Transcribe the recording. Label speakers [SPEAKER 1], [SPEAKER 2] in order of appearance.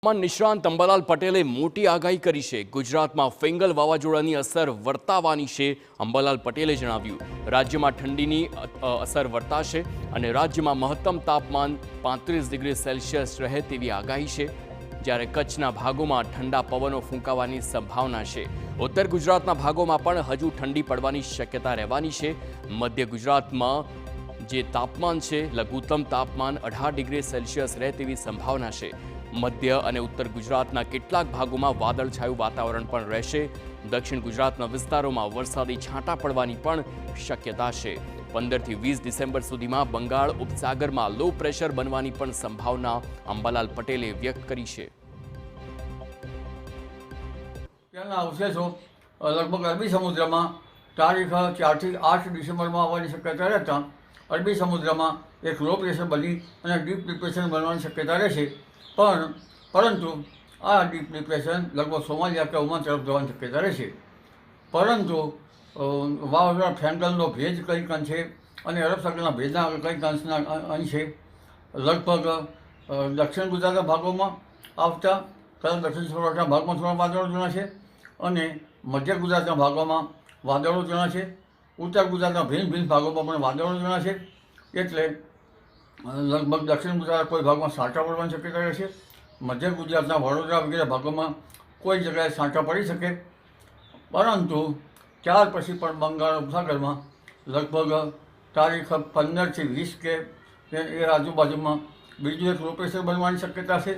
[SPEAKER 1] હવામાન નિષ્ણાંત અંબાલાલ પટેલે મોટી આગાહી કરી છે। ગુજરાતમાં ફેંગલ વાવાઝોડાની અસર વર્તાવાની છે। અંબાલાલ પટેલે જણાવ્યું, રાજ્યમાં ઠંડીની અસર વર્તાશે અને રાજ્યમાં મહત્તમ તાપમાન 35 ડિગ્રી સેલ્સિયસ રહે તેવી આગાહી છે, જ્યારે કચ્છના ભાગોમાં ઠંડા પવનો ફૂંકાવાની સંભાવના છે। ઉત્તર ગુજરાતના ભાગોમાં પણ હજુ ઠંડી પડવાની શક્યતા રહેવાની છે। મધ્ય ગુજરાતમાં જે તાપમાન છે, લઘુત્તમ તાપમાન 18 ડિગ્રી સેલ્સિયસ રહે તેવી સંભાવના છે। મધ્ય અને ઉત્તર ગુજરાતના કેટલાક ભાગોમાં વાદળછાયું વાતાવરણ પણ રહેશે। દક્ષિણ ગુજરાતના વિસ્તારોમાં વરસાદી છાંટા પડવાની પણ શક્યતા છે। 15 થી 20 ડિસેમ્બર સુધીમાં બંગાળ ઉપસાગરમાં લો પ્રેશર બનવાની પણ સંભાવના અંબાલાલ પટેલે વ્યક્ત કરી છે।
[SPEAKER 2] ત્યાંના અવશેષો લગભગ અરબી સમુદ્રમાં તારીખ 4 થી 8 ડિસેમ્બરમાં આવવાની શક્યતા રહેતા અરબી સમુદ્રમાં એક લો પ્રેશર બની અને ડીપ ડિપ્રેશન બનવાની શક્યતા રહેશે। પરંતુ આ ડીપ ડિપ્રેશન લગભગ સોમાલિયા કે ઓમાન તરફ જવાની શક્યતા રહેશે। પરંતુ વાવાઝોડા ફેંગલનો ભેજ કંઈક અંશે અને અરબ સાગરના ભેજના કંઈક અંશના અંશે લગભગ દક્ષિણ ગુજરાતના ભાગોમાં આવતા કદાચ દક્ષિણ સૌરાષ્ટ્રના ભાગમાં થોડા વાદળો જણાશે અને મધ્ય ગુજરાતના ભાગોમાં વાદળો જણાશે। ઉત્તર ગુજરાતના ભિન્ન ભિન્ન ભાગોમાં પણ વાદળો જણાશે। એટલે લગભગ દક્ષિણ ગુજરાતના કોઈ ભાગમાં છાંટા પડવાની શક્યતા રહેશે। મધ્ય ગુજરાતના વડોદરા વગેરે ભાગોમાં કોઈ જગ્યાએ છાંટા પડી શકે। પરંતુ ત્યાર પછી પણ બંગાળ ઉપસાગરમાં લગભગ તારીખ 15 થી 20 કે એ આજુબાજુમાં બીજું એક લો પ્રેશર બનવાની શક્યતા છે।